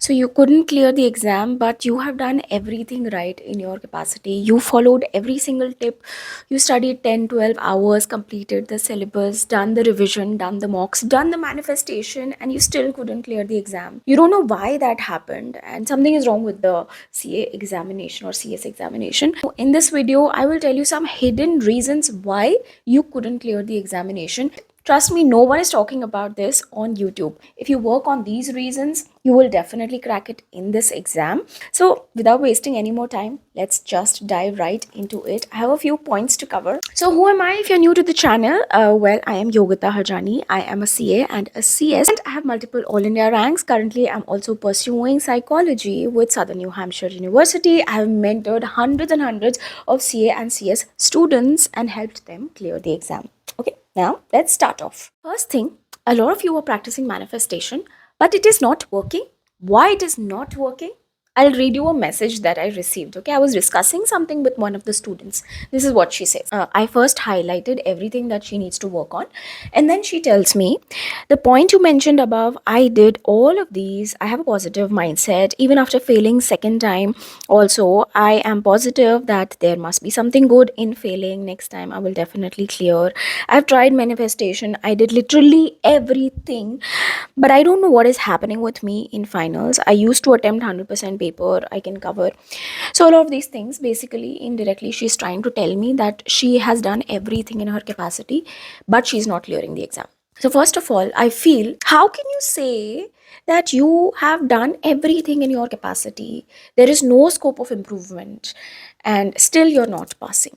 So you couldn't clear the exam, but you have done everything right in your capacity. You followed every single tip. You studied 10, 12 hours, completed the syllabus, done the revision, done the mocks, done the manifestation, and you still couldn't clear the exam. You don't know why that happened, and something is wrong with the CA examination or CS examination. In this video, I will tell you some hidden reasons why you couldn't clear the examination. Trust me, no one is talking about this on YouTube. If you work on these reasons, you will definitely crack it in this exam. So, without wasting any more time, let's just dive right into it. I have a few points to cover. So, who am I if you're new to the channel? Well, I am Yogita Harjani. I am a CA and a CS, and I have multiple All India ranks. Currently, I'm also pursuing psychology with Southern New Hampshire University. I have mentored hundreds and hundreds of CA and CS students and helped them clear the exam. Okay. Now, let's start off. First thing, a lot of you are practicing manifestation, but it is not working. Why it is not working? I'll read you a message that I received. Okay, I was discussing something with one of the students. This is what she says. I first highlighted everything that she needs to work on, and then she tells me, the point you mentioned above, I did all of these. I have a positive mindset. Even after failing second time, also, I am positive that there must be something good in failing. Next time, I will definitely clear. I've tried manifestation. I did literally everything, but I don't know what is happening with me in finals. I used to attempt 100% paper. I can cover. So, all of these things, basically, indirectly, she's trying to tell me that she has done everything in her capacity, but she's not clearing the exam. So, first of all, I feel, how can you say that you have done everything in your capacity? There is no scope of improvement, and still you're not passing.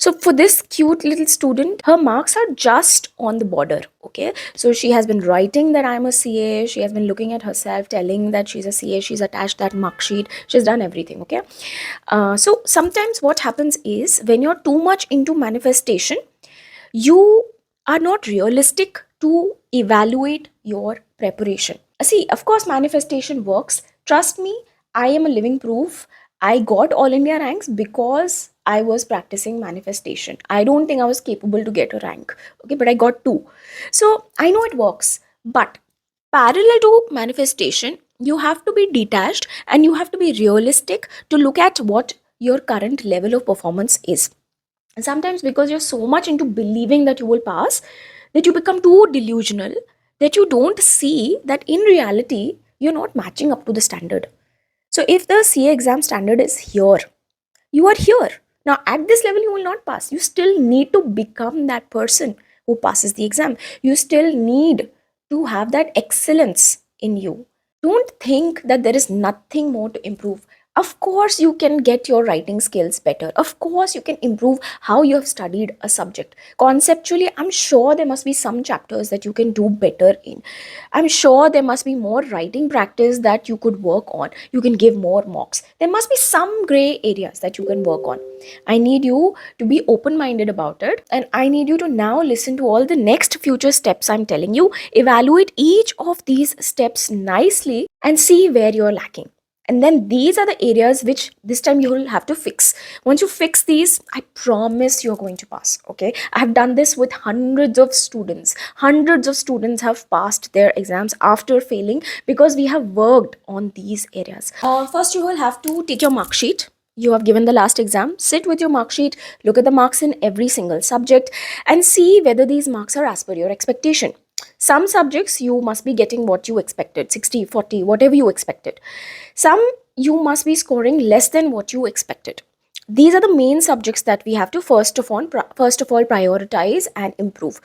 So for this cute little student, her marks are just on the border. Okay, so she has been writing that I'm a CA. She has been looking at herself, telling that she's a CA. She's attached that mark sheet. She's done everything. Okay, so sometimes what happens is, when you're too much into manifestation, you are not realistic to evaluate your preparation. See, of course, manifestation works. Trust me, I am a living proof. I got All India ranks because I was practicing manifestation. I don't think I was capable to get a rank. Okay, but I got two. So I know it works. But parallel to manifestation, you have to be detached and you have to be realistic to look at what your current level of performance is. And sometimes, because you're so much into believing that you will pass, that you become too delusional, that you don't see that in reality, you're not matching up to the standard. So, if the CA exam standard is here, you are here. Now, at this level, you will not pass. You still need to become that person who passes the exam. You still need to have that excellence in you. Don't think that there is nothing more to improve. Of course, you can get your writing skills better. Of course, you can improve how you have studied a subject. Conceptually, I'm sure there must be some chapters that you can do better in. I'm sure there must be more writing practice that you could work on. You can give more mocks. There must be some gray areas that you can work on. I need you to be open minded about it, and I need you to now listen to all the next future steps I'm telling you. Evaluate each of these steps nicely and see where you're lacking. And then these are the areas which this time you will have to fix. Once you fix these, I promise you're going to pass. Okay, I have done this with hundreds of students. Hundreds of students have passed their exams after failing because we have worked on these areas. First, you will have to take your mark sheet. You have given the last exam. Sit with your mark sheet, look at the marks in every single subject, and see whether these marks are as per your expectation. Some subjects you must be getting what you expected, 60, 40, whatever you expected. Some you must be scoring less than what you expected. These are the main subjects that we have to first of all prioritize and improve.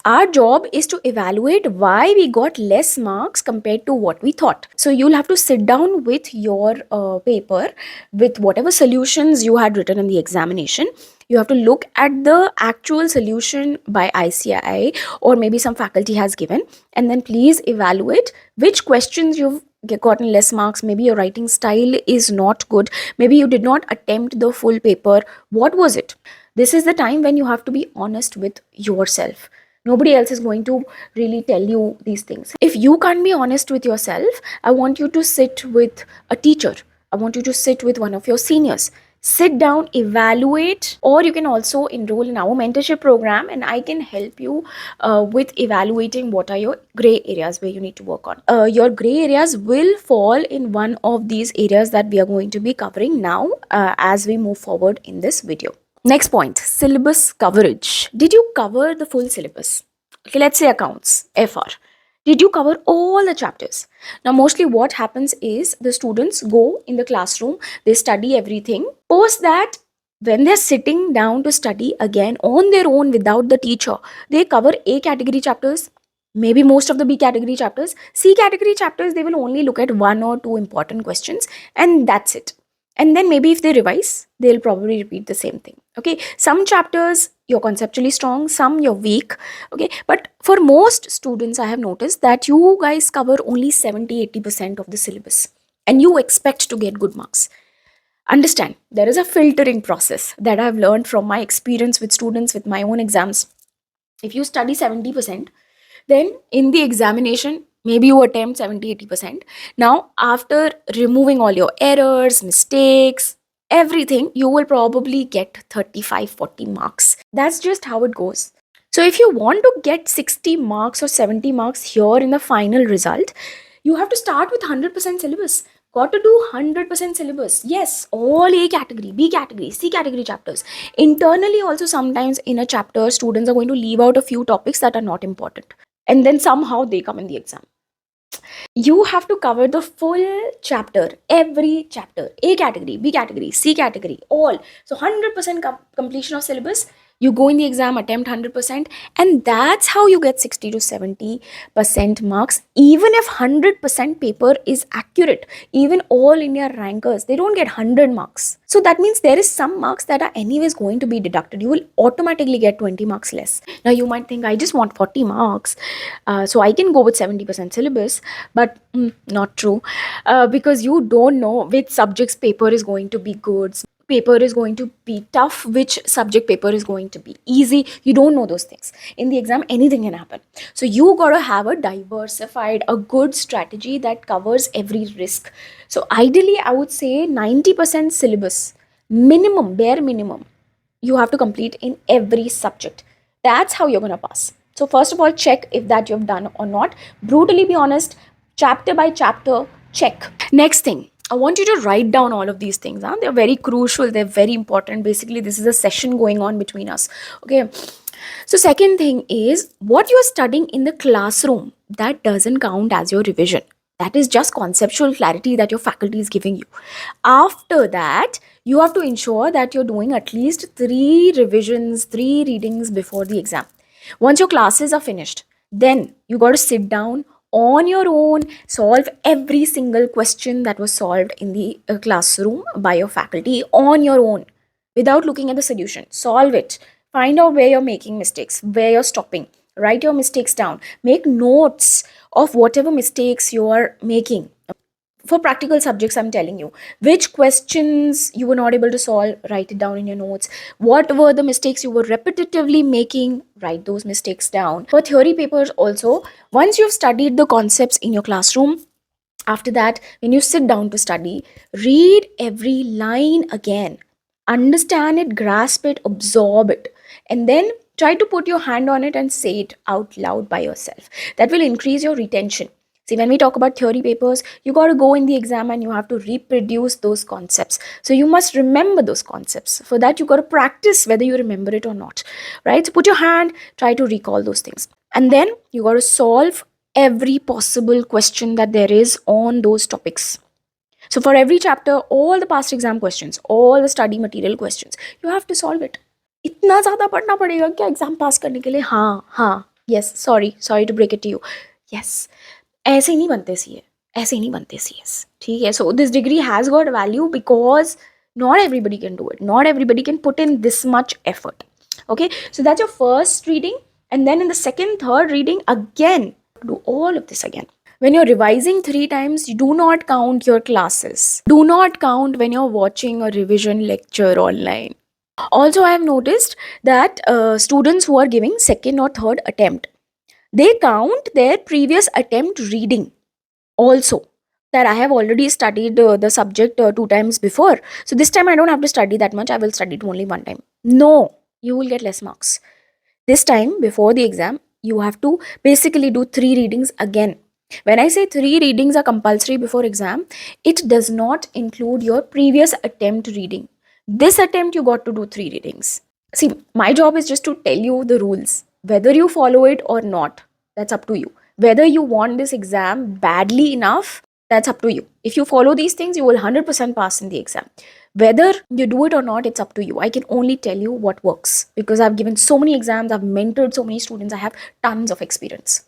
Our job is to evaluate why we got less marks compared to what we thought. So you'll have to sit down with your paper with whatever solutions you had written in the examination. You have to look at the actual solution by ICI, or maybe some faculty has given, and then please evaluate which questions you've gotten less marks. Maybe your writing style is not good. Maybe you did not attempt the full paper. What was it? This is the time when you have to be honest with yourself. Nobody else is going to really tell you these things. If you can't be honest with yourself, I want you to sit with a teacher. I want you to sit with one of your seniors. sit down, evaluate, or you can also enroll in our mentorship program, and I can help you with evaluating what are your gray areas where you need to work on. Your gray areas will fall in one of these areas that we are going to be covering now as we move forward in this video. Next point, syllabus coverage. Did you cover the full syllabus? Okay, let's say accounts, FR. Did you cover all the chapters? Now, mostly what happens is the students go in the classroom, they study everything. Post that, when they're sitting down to study again on their own without the teacher, they cover A category chapters, maybe most of the B category chapters. C category chapters, they will only look at one or two important questions, and that's it. And then maybe if they revise, they'll probably repeat the same thing. Okay, some chapters you're conceptually strong, some you're weak. Okay, but for most students, I have noticed that you guys cover only 70-80% of the syllabus, and you expect to get good marks. Understand, there is a filtering process that I've learned from my experience with students, with my own exams. If you study 70%, then in the examination maybe you attempt 70-80%. Now, after removing all your errors, mistakes, everything, you will probably get 35-40 marks. That's just how it goes. So if you want to get 60 marks or 70 marks here in the final result, you have to start with 100% syllabus. Got to do 100% syllabus. Yes, all A category, B category, C category chapters. Internally also, sometimes in a chapter, students are going to leave out a few topics that are not important, and then somehow they come in the exam. You have to cover the full chapter, every chapter, A category, B category, C category, all. So 100% completion of syllabus. You go in the exam, attempt 100%, and that's how you get 60 to 70% marks. Even if 100% paper is accurate, even all India rankers, they don't get 100 marks. So that means there is some marks that are anyways going to be deducted. You will automatically get 20 marks less. Now you might think, I just want 40 marks, so I can go with 70% syllabus. But not true, because you don't know which subjects paper is going to be good, paper is going to be tough, which subject paper is going to be easy. You don't know those things. In the exam, anything can happen. So you got to have a diversified, a good strategy that covers every risk. So ideally, I would say 90% syllabus minimum, bare minimum, you have to complete in every subject. That's how you're going to pass. So first of all, check if that you've done or not. Brutally be honest, chapter by chapter, check. Next thing, I want you to write down all of these things. They're very crucial, they're very important. Basically, this is a session going on between us. Okay. So second thing is, what you're studying in the classroom, that doesn't count as your revision. That is just conceptual clarity that your faculty is giving you. After that, you have to ensure that you're doing at least 3 revisions, 3 readings before the exam. Once your classes are finished, then you got to sit down on your own, solve every single question that was solved in the classroom by your faculty on your own without looking at the solution. Solve it. Find out where you're making mistakes, where you're stopping. Write your mistakes down. Make notes of whatever mistakes you are making. For practical subjects, I'm telling you, which questions you were not able to solve, write it down in your notes. What were the mistakes you were repetitively making, write those mistakes down. For theory papers also, once you've studied the concepts in your classroom, after that, when you sit down to study, read every line again, understand it, grasp it, absorb it, and then try to put your hand on it and say it out loud by yourself. That will increase your retention. See, when we talk about theory papers, you got to go in the exam and you have to reproduce those concepts. So you must remember those concepts. For that, you got to practice whether you remember it or not, right? So put your hand, try to recall those things. And then you got to solve every possible question that there is on those topics. So for every chapter, all the past exam questions, all the study material questions, you have to solve it. इतना ज़्यादा पढ़ना पड़ेगा क्या exam पास करने के लिए? हाँ, yes, sorry to break it to you. Yes, ऐसे ही नहीं बनते सीए, ऐसे ही नहीं बनते सीएस, ठीक है? So this degree has got value because not everybody can do it. Not everybody can put in this much effort. Okay, so that's your first reading, and then in the second, third reading, again, do all of this again. When you're revising 3 times, you do not count your classes. Do not count when you're watching a revision lecture online. Also, I have noticed that students who are giving second or third attempt, they count their previous attempt reading also. that I have already studied the subject two times before. So this time I don't have to study that much. I will study it only one time. No, you will get less marks. This time, before the exam, you have to basically do three readings again. When I say three readings are compulsory before exam, it does not include your previous attempt reading. This attempt, you got to do three readings. See, my job is just to tell you the rules. Whether you follow it or not, that's up to you. Whether you want this exam badly enough, that's up to you. If you follow these things, you will 100% pass in the exam. Whether you do it or not, it's up to you. I can only tell you what works because I've given so many exams, I've mentored so many students, I have tons of experience.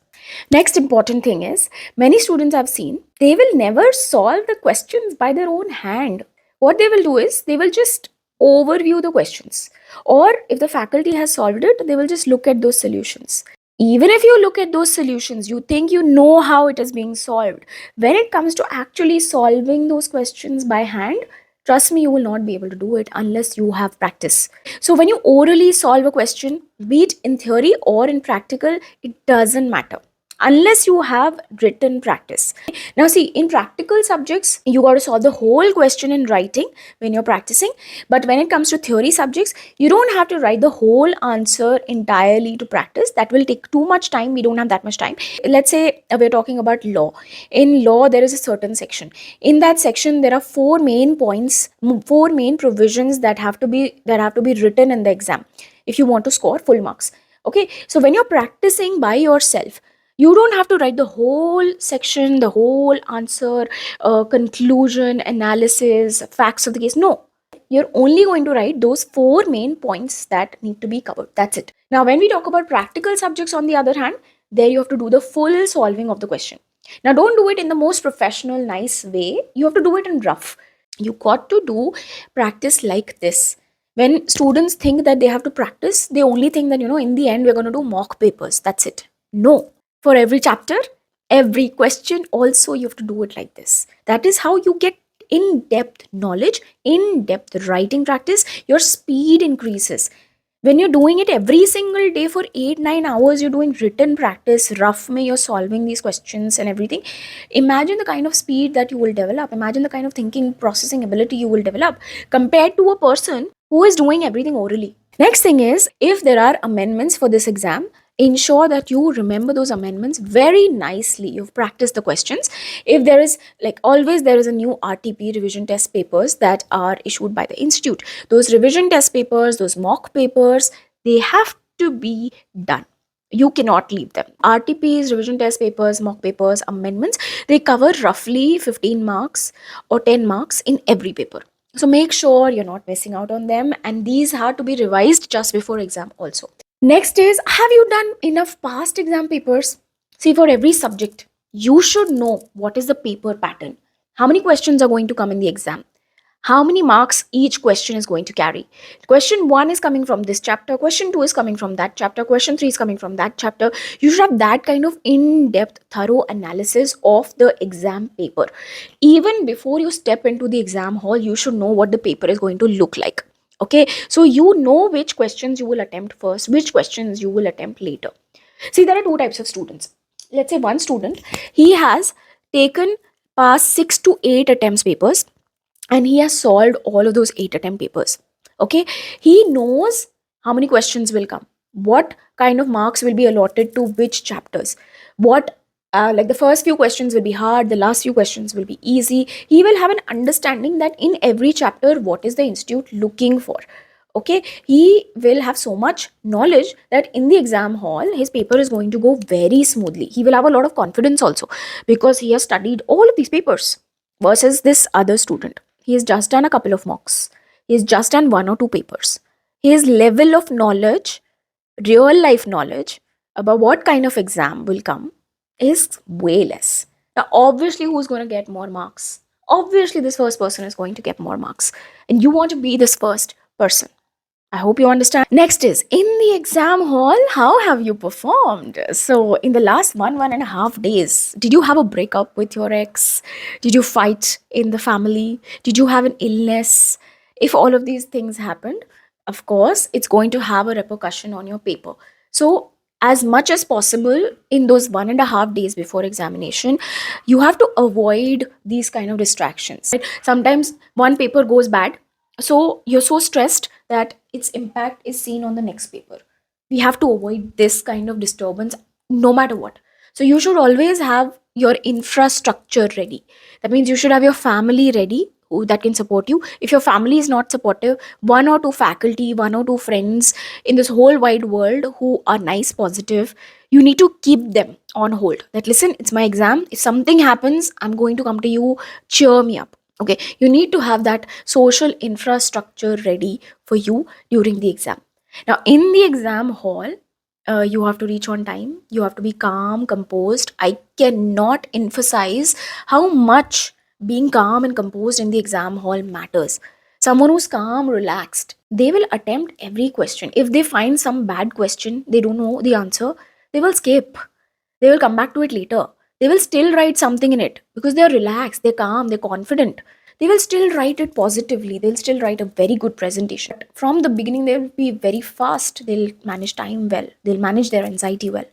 Next important thing is, many students I've seen, they will never solve the questions by their own hand. What they will do is, they will just overview the questions. Or if the faculty has solved it, they will just look at those solutions. Even if you look at those solutions, you think you know how it is being solved. When it comes to actually solving those questions by hand, trust me, you will not be able to do it unless you have practice. So when you orally solve a question, be it in theory or in practical, it doesn't matter unless you have written practice. Now see, in practical subjects, you got to solve the whole question in writing when you're practicing. But when it comes to theory subjects, you don't have to write the whole answer entirely to practice. That will take too much time. We don't have that much time. Let's say we're talking about law. In law, there is a certain section. In that section, there are four main points, four main provisions that have to be written in the exam if you want to score full marks. Okay, so when you're practicing by yourself, you don't have to write the whole section, the whole answer, conclusion, analysis, facts of the case. No, you're only going to write those four main points that need to be covered. That's it. Now, when we talk about practical subjects, on the other hand, there you have to do the full solving of the question. Now, don't do it in the most professional, nice way. You have to do it in rough. You got to do practice like this. When students think that they have to practice, they only think that, in the end, we're going to do mock papers. That's it. No, for every chapter, every question, also you have to do it like this. That is how you get in-depth knowledge, in-depth writing practice. Your speed increases when you're doing it every single day for 8-9 hours. You're doing written practice, rough may you're solving these questions and everything. Imagine the kind of speed that you will develop. Imagine the kind of thinking processing ability you will develop compared to a person who is doing everything orally. Next thing is, if there are amendments for this exam, ensure that you remember those amendments very nicely. You've practiced the questions. If there is, like always, there is a new RTP, revision test papers, that are issued by the institute. Those revision test papers, those mock papers, they have to be done. You cannot leave them. RTPs, revision test papers, mock papers, amendments, they cover roughly 15 marks or 10 marks in every paper. So make sure you're not missing out on them, and these have to be revised just before exam also. Next is, have you done enough past exam papers? See, for every subject, you should know what is the paper pattern. How many questions are going to come in the exam? How many marks each question is going to carry? Question 1 is coming from this chapter, question 2 is coming from that chapter, question 3 is coming from that chapter. You should have that kind of in-depth, thorough analysis of the exam paper. Even before you step into the exam hall, you should know what the paper is going to look like. Okay, so you know which questions you will attempt first, which questions you will attempt later. See, there are two types of students. Let's say one student, he has taken past 6 to 8 attempts papers, and he has solved all of those 8 attempt papers. Okay, he knows how many questions will come, what kind of marks will be allotted to which chapters, what like the first few questions will be hard, the last few questions will be easy. He will have an understanding that in every chapter what is the institute looking for. Okay, he will have so much knowledge that in the exam hall his paper is going to go very smoothly. He will have a lot of confidence also, because he has studied all of these papers. Versus this other student, he has just done a couple of mocks, he has just done one or two papers. His level of knowledge, real life knowledge about what kind of exam will come, is way less. Now obviously, who's going to get more marks? Obviously, this first person is going to get more marks, and you want to be this first person. I hope you understand. Next is, in the exam hall, how have you performed? So, in the last 1.5 days, did you have a breakup with your ex? Did you fight in the family? Did you have an illness? If all of these things happened, of course, it's going to have a repercussion on your paper. So, as much as possible in those 1.5 days before examination, you have to avoid these kind of distractions, right? Sometimes one paper goes bad, so you're so stressed that its impact is seen on the next paper. We have to avoid this kind of disturbance no matter what. So you should always have your infrastructure ready. That means you should have your family ready that can support you. If your family is not supportive, one or two faculty, one or two friends in this whole wide world who are nice, positive, you need to keep them on hold. That listen, it's my exam. If something happens, I'm going to come to you, cheer me up. Okay, you need to have that social infrastructure ready for you during the exam. Now, in the exam hall, you have to reach on time. You have to be calm, composed. I cannot emphasize how much being calm and composed in the exam hall matters. Someone who's calm, relaxed, they will attempt every question. If they find some bad question, they don't know the answer, they will skip. They will come back to it later. They will still write something in it because they're relaxed, they're calm, they're confident. They will still write it positively. They'll still write a very good presentation. From the beginning, they'll be very fast. They'll manage time well. They'll manage their anxiety well.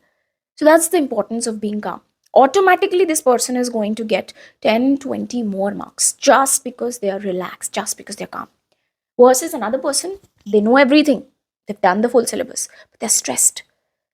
So that's the importance of being calm. Automatically, this person is going to get 10, 20 more marks just because they are relaxed, just because they're calm. Versus another person, they know everything. They've done the full syllabus, but they're stressed.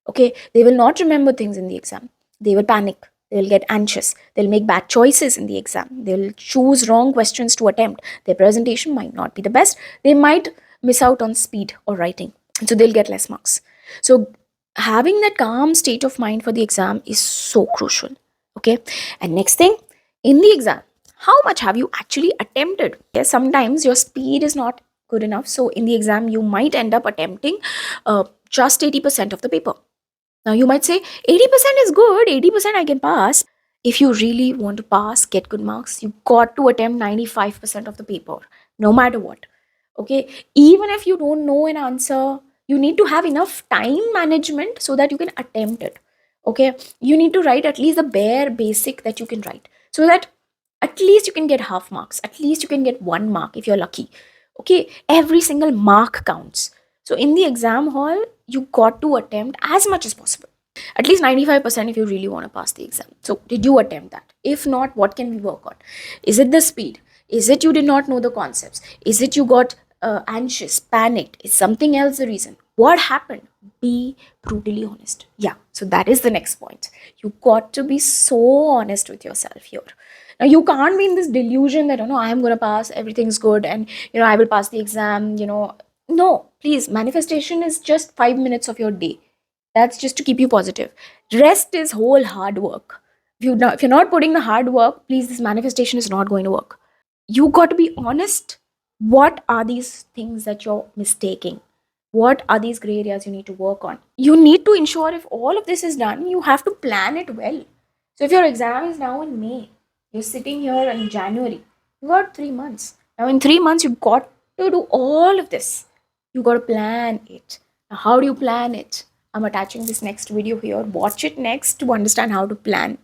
Okay, they will not remember things in the exam. They will panic. They will get anxious. They'll make bad choices in the exam. They'll choose wrong questions to attempt. Their presentation might not be the best. They might miss out on speed or writing. So they'll get less marks. So having that calm state of mind for the exam is so crucial. Okay. And next thing, in the exam, how much have you actually attempted? Yes, sometimes your speed is not good enough. So in the exam, you might end up attempting just 80% of the paper. Now you might say 80% is good, 80% I can pass. If you really want to pass, get good marks, you got to attempt 95% of the paper, no matter what. Okay, even if you don't know an answer, you need to have enough time management so that you can attempt it. Okay, you need to write at least the bare basic that you can write so that at least you can get half marks, at least you can get 1 mark if you're lucky. Okay, every single mark counts. So in the exam hall, you got to attempt as much as possible, at least 95% if you really want to pass the exam. So did you attempt that? If not, what can we work on? Is it the speed? Is it you did not know the concepts? Is it you got anxious, panicked? Is something else the reason? What happened? Be brutally honest. Yeah, so that is the next point. You got to be so honest with yourself here. Now you can't be in this delusion that, I am going to pass, everything's good, and I will pass the exam. No, please, manifestation is just 5 minutes of your day. That's just to keep you positive. Rest is whole hard work. If you're not putting the hard work, please, this manifestation is not going to work. You got to be honest. What are these things that you're mistaking? What are these gray areas you need to work on? You need to ensure if all of this is done, you have to plan it well. So if your exam is now in May, you're sitting here in January, you got 3 months. Now in 3 months, you got to do all of this. You got to plan it. Now, how do you plan it? I'm attaching this next video here. Watch it next to understand how to plan.